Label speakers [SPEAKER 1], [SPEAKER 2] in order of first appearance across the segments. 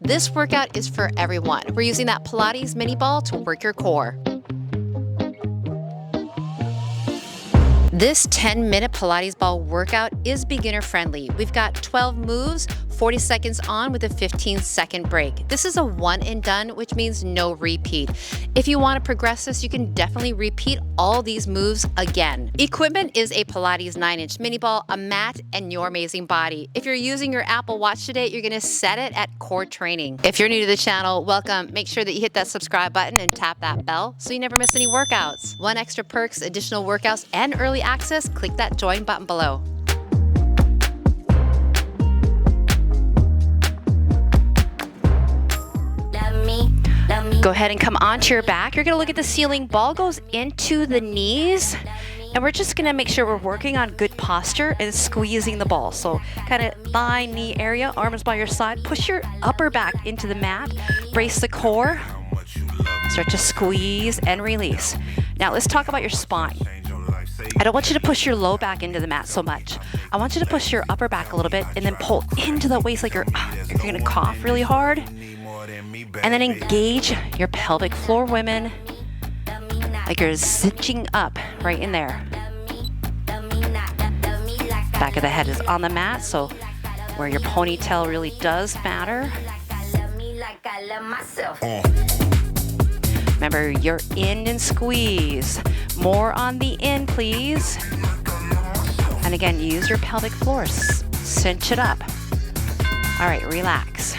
[SPEAKER 1] This workout is for everyone. We're using that Pilates mini ball to work your core. This 10-minute Pilates ball workout is beginner friendly. We've got 12 moves, 40 seconds on with a 15-second break. This is a one and done, which means no repeat. If you want to progress this, you can definitely repeat all these moves again. Equipment is a Pilates 9-inch mini ball, a mat, and your amazing body. If you're using your Apple Watch today, you're going to set it at core training. If you're new to the channel, welcome. Make sure that you hit that subscribe button and tap that bell so you never miss any workouts. One extra perks, additional workouts, and early access, click that join button below. Go ahead and come onto your back. You're gonna look at the ceiling. Ball goes into the knees, and we're just gonna make sure we're working on good posture and squeezing the ball. So kind of thigh, knee area, arms by your side. Push your upper back into the mat. Brace the core. Start to squeeze and release. Now let's talk about your spine. I don't want you to push your low back into the mat so much. I want you to push your upper back a little bit and then pull into the waist like you're gonna cough really hard. And then engage your pelvic floor, women, like you're zipping up right in there. Back of the head is on the mat, so where your ponytail really does matter. Remember your in and squeeze. More on the in, please. And again, use your pelvic floor. Cinch it up. All right, relax.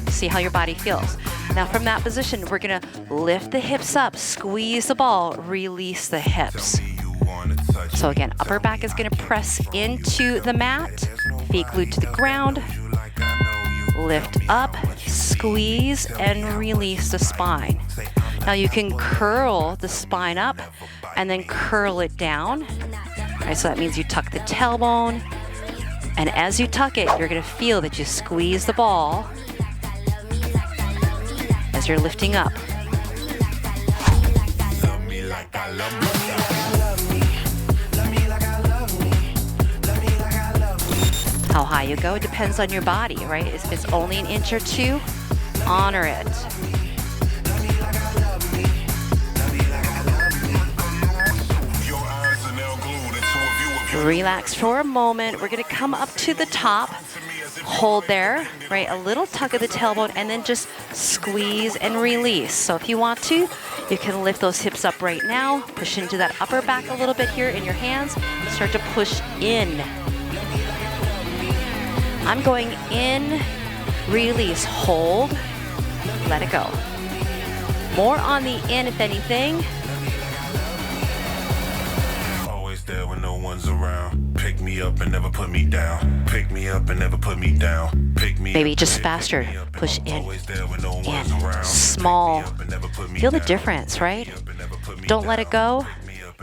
[SPEAKER 1] See how your body feels. Now from that position, we're gonna lift the hips up, squeeze the ball, release the hips. So again, upper back is gonna press into the mat, feet glued to the ground. Lift up, squeeze, and release the spine. Now you can curl the spine up and then curl it down. All right, so that means you tuck the tailbone. And as you tuck it, you're gonna feel that you squeeze the ball as you're lifting up. How high you go depends on your body, right? If it's only an inch or two, honor it. Relax for a moment. We're gonna come up to the top. Hold there, right? A little tug of the tailbone and then just squeeze and release. So if you want to, you can lift those hips up right now. Push into that upper back a little bit here in your hands. Start to push in. I'm going in, release, hold, let it go. More on the in if anything.
[SPEAKER 2] There when no one's around. Pick me up and never put me down. Pick me up and never put me down. Pick me
[SPEAKER 1] maybe just faster. Push in, small. Feel the difference, right? Don't let it go.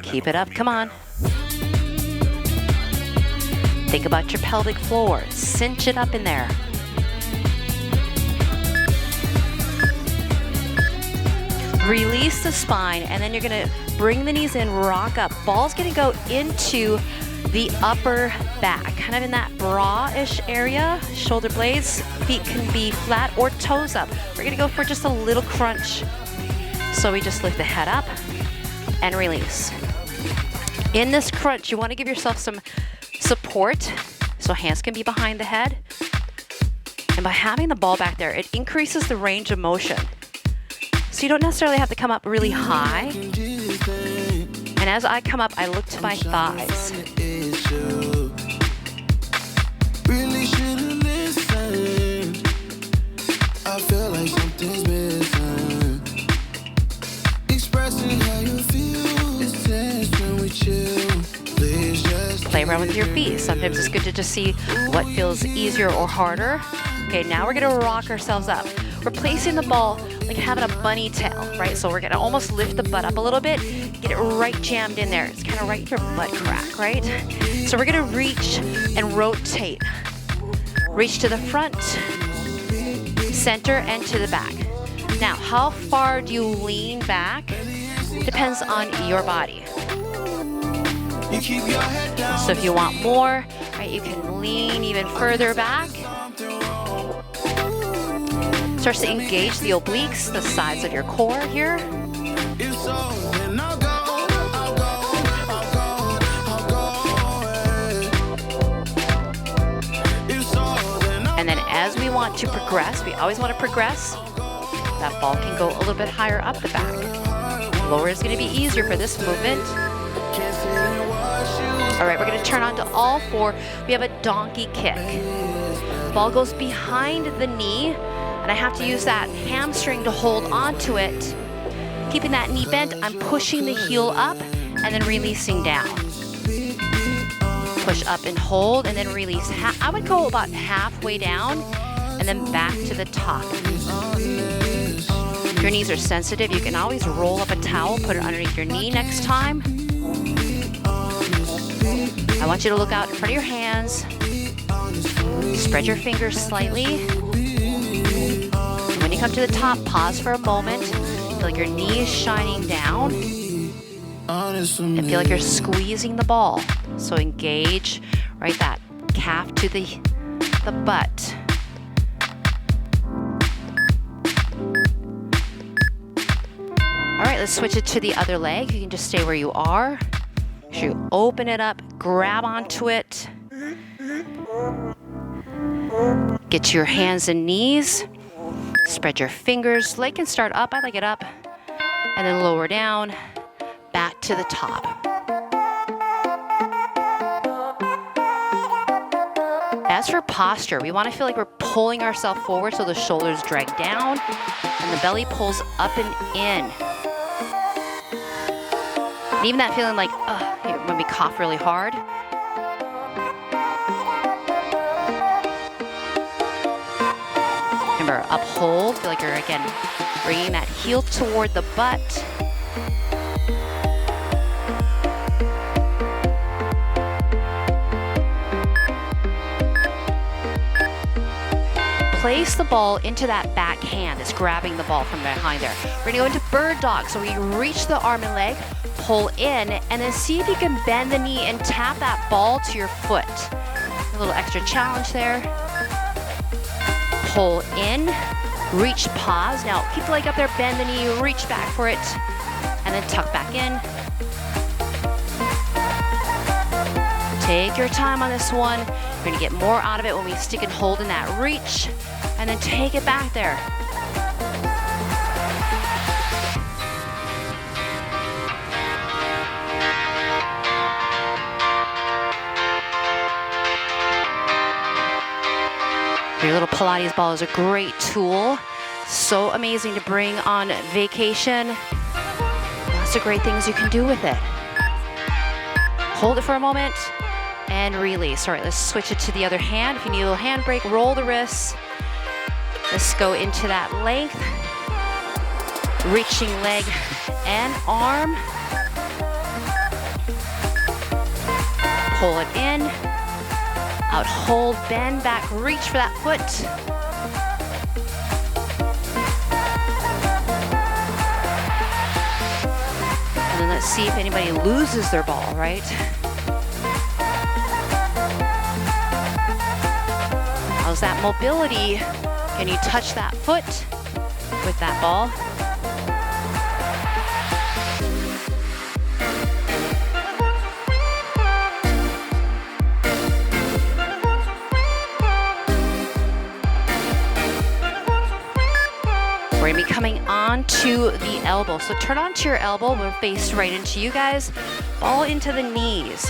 [SPEAKER 1] Keep it up. Come on. Think about your pelvic floor. Cinch it up in there. Release the spine, and then you're gonna bring the knees in, rock up. Ball's gonna go into the upper back, kind of in that bra-ish area. Shoulder blades, feet can be flat or toes up. We're gonna go for just a little crunch. So we just lift the head up and release. In this crunch, you wanna give yourself some support, so hands can be behind the head. And by having the ball back there, it increases the range of motion. So you don't necessarily have to come up really high. And as I come up, I look to my thighs.
[SPEAKER 3] Really should've listened. I feel like something's missing. Expressing how you feel. It's tense when we chill. Please just
[SPEAKER 1] play around with your feet. Sometimes it's good to just see what feels easier or harder. Okay, now we're gonna rock ourselves up. We're placing the ball like having a bunny tail, right? So we're gonna almost lift the butt up a little bit, get it right jammed in there. It's kind of right in your butt crack, right? So we're gonna reach and rotate. Reach to the front, center, and to the back. Now, how far do you lean back? Depends on your body. So if you want more, right, you can lean even further back. Starts to engage the obliques, the sides of your core here.
[SPEAKER 3] If so, then I'll go, I'll go, I'll go, I'll go. If so, then I'll
[SPEAKER 1] And then as we want to progress, we always want to progress, that ball can go a little bit higher up the back. Lower is going to be easier for this movement.
[SPEAKER 3] can't sit and watch you.
[SPEAKER 1] All right, we're going to turn on to all four. We have a donkey kick. Ball goes behind the knee, and I have to use that hamstring to hold onto it. Keeping that knee bent, I'm pushing the heel up and then releasing down. Push up and hold, and then release. I would go about halfway down and then back to the top. If your knees are sensitive, you can always roll up a towel, put it underneath your knee next time. I want you to look out in front of your hands. Spread your fingers slightly. When you come to the top, pause for a moment. Feel like your knee is shining down. And feel like you're squeezing the ball. So engage, right, that calf to the butt. All right, let's switch it to the other leg. You can just stay where you are. Make sure you open it up, grab onto it. Get to your hands and knees. Spread your fingers. Leg can start up. I like it up. And then lower down, back to the top. As for posture, we want to feel like we're pulling ourselves forward so the shoulders drag down and the belly pulls up and in. And even that feeling like, when we cough really hard. Remember, uphold, feel like you're, again, bringing that heel toward the butt. Place the ball into that back hand that's grabbing the ball from behind there. We're gonna go into bird dog. So we reach the arm and leg, pull in, and then see if you can bend the knee and tap that ball to your foot. A little extra challenge there. Pull in, reach, pause. Now keep the leg up there, bend the knee, reach back for it, and then tuck back in. Take your time on this one. You're gonna get more out of it when we stick and hold in that reach, and then take it back there. Your little Pilates ball is a great tool. So amazing to bring on vacation. Lots of great things you can do with it. Hold it for a moment and release. All right, let's switch it to the other hand. If you need a little hand break, roll the wrists. Let's go into that length. Reaching leg and arm. Pull it in. Out, hold, bend, back, reach for that foot. And then let's see if anybody loses their ball, right? How's that mobility? Can you touch that foot with that ball? We're gonna be coming onto the elbow. So turn onto your elbow, we'll face right into you guys. Ball into the knees.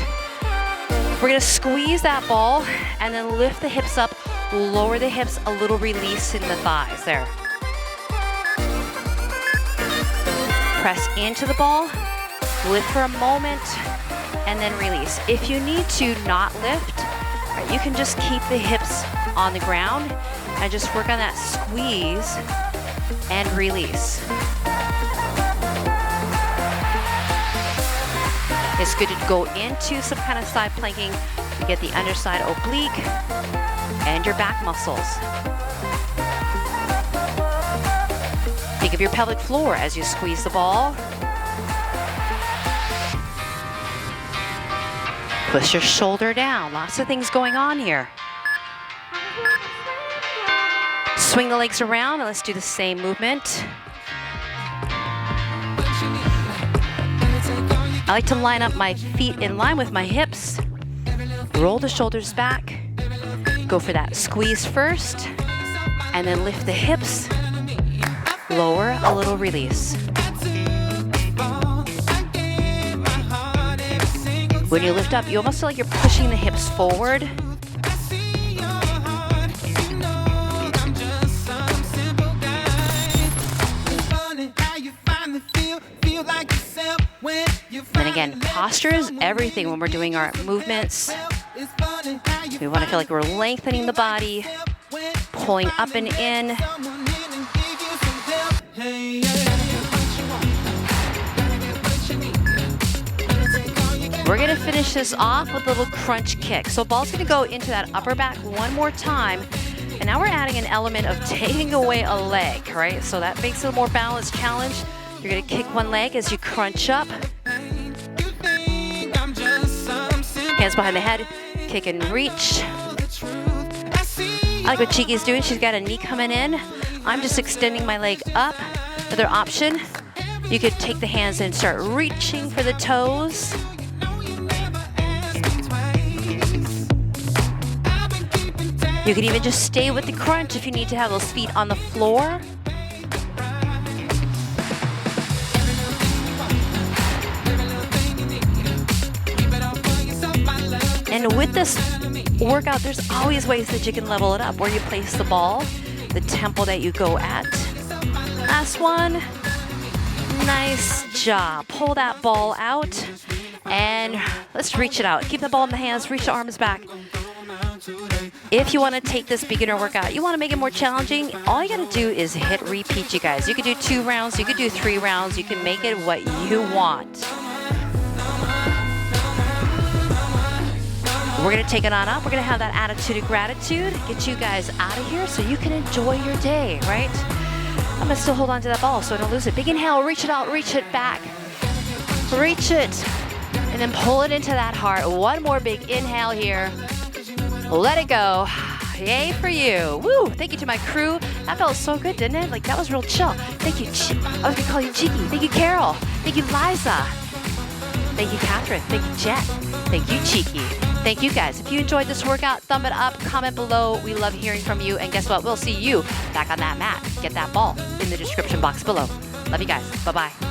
[SPEAKER 1] We're gonna squeeze that ball and then lift the hips up, lower the hips, a little release in the thighs there. Press into the ball, lift for a moment, and then release. If you need to not lift, right, you can just keep the hips on the ground and just work on that squeeze and release. It's good to go into some kind of side planking to get the underside oblique and your back muscles. Think of your pelvic floor as you squeeze the ball. Push your shoulder down. Lots of things going on here. Swing the legs around and let's do the same movement. I like to line up my feet in line with my hips. Roll the shoulders back. Go for that squeeze first, and then lift the hips. Lower, a little release. When you lift up, you almost feel like you're pushing the hips forward. And again, posture is everything when we're doing our movements. We want to feel like we're lengthening the body, pulling up and in. We're going to finish this off with a little crunch kick. So ball's going to go into that upper back one more time. And now we're adding an element of taking away a leg, right? So that makes it a more balanced challenge. You're going to kick one leg as you crunch up. Hands behind the head, kick and reach. I like what Cheeky's doing. She's got a knee coming in. I'm just extending my leg up. Another option, you could take the hands and start reaching for the toes. You could even just stay with the crunch if you need to have those feet on the floor. And with this workout, there's always ways that you can level it up, where you place the ball, the tempo that you go at. Last one. Nice job. Pull that ball out and let's reach it out. Keep the ball in the hands, reach the arms back. If you want to take this beginner workout, you want to make it more challenging, all you got to do is hit repeat, you guys. You could do 2 rounds, you could do 3 rounds, you can make it what you want. We're going to take it on up. We're going to have that attitude of gratitude, get you guys out of here so you can enjoy your day, right? I'm going to still hold on to that ball so I don't lose it. Big inhale, reach it out, reach it back. Reach it. And then pull it into that heart. One more big inhale here. Let it go. Yay for you. Woo. Thank you to my crew. That felt so good, didn't it? Like, that was real chill. Thank you. I was going to call you Cheeky. Thank you, Carol. Thank you, Liza. Thank you, Catherine. Thank you, Jet. Thank you, Cheeky. Thank you, guys. If you enjoyed this workout, thumb it up, comment below. We love hearing from you. And guess what? We'll see you back on that mat. Get that ball in the description box below. Love you guys. Bye-bye.